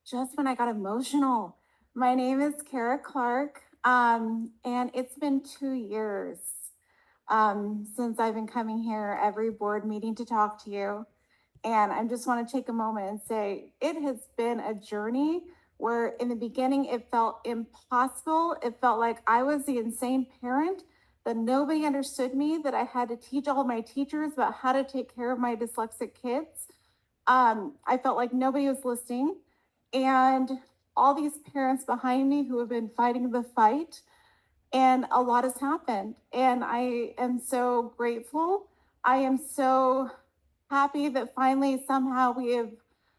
just when I got emotional. My name is Kara Clark, and it's been 2 years since I've been coming here every board meeting to talk to you. And I just want to take a moment and say it has been a journey where in the beginning it felt impossible. It felt like I was the insane parent, that nobody understood me, that I had to teach all my teachers about how to take care of my dyslexic kids. I felt like nobody was listening. And all these parents behind me who have been fighting the fight, and a lot has happened. And I am so grateful. I am so happy that finally somehow we have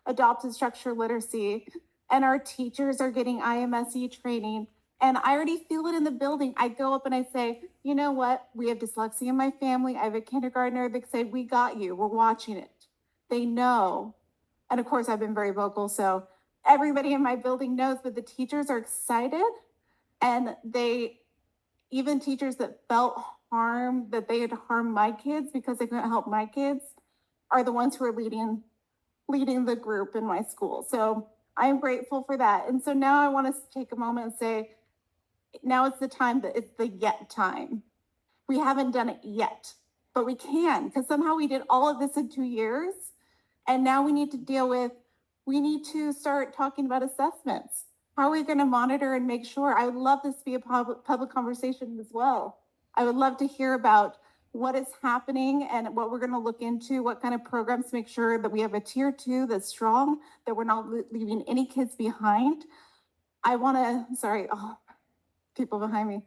adopted structured literacy and our teachers are getting IMSE training. And I already feel it in the building. I go up and I say, you know what? We have dyslexia in my family. I have a kindergartner. They say, we got you. We're watching it. They know. And of course, I've been very vocal. So everybody in my building knows, but the teachers are excited. And even teachers that felt harm, that they had harmed my kids because they couldn't help my kids, are the ones who are leading the group in my school. So I'm grateful for that. And so now I want to take a moment and say, now it's the time, that it's the yet time. We haven't done it yet, but we can, because somehow we did all of this in 2 years. And now we need to start talking about assessments. How are we going to monitor and make sure? I would love this to be a public conversation as well. I would love to hear about what is happening and what we're going to look into, what kind of programs to make sure that we have a tier 2 that's strong, that we're not leaving any kids behind. I want to, sorry, people behind me.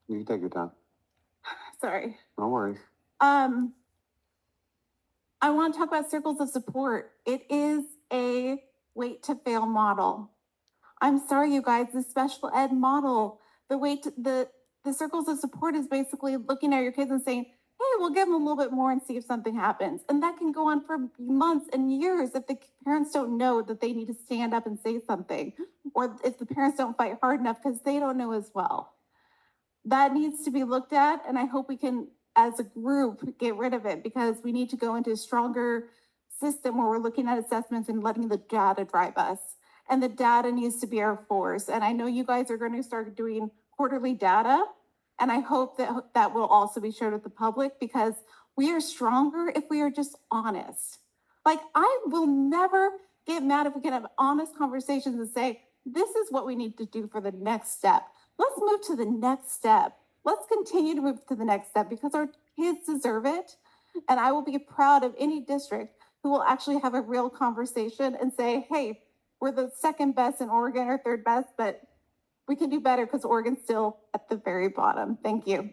You can take your time. Sorry. No worries. I want to talk about circles of support. It is a wait to fail model. I'm sorry, you guys, the special ed model, the circles of support is basically looking at your kids and saying, hey, we'll give them a little bit more and see if something happens. And that can go on for months and years if the parents don't know that they need to stand up and say something, or if the parents don't fight hard enough because they don't know as well. That needs to be looked at, and I hope we can, as a group, get rid of it, because we need to go into a stronger system where we're looking at assessments and letting the data drive us. And the data needs to be our force. And I know you guys are going to start doing quarterly data, and I hope that that will also be shared with the public, because we are stronger if we are just honest. Like, I will never get mad if we can have honest conversations and say, this is what we need to do for the next step. Let's move to the next step. Let's continue to move to the next step, because our kids deserve it. And I will be proud of any district who will actually have a real conversation and say, hey, we're the second best in Oregon or third best, but we can do better because Oregon's still at the very bottom. Thank you.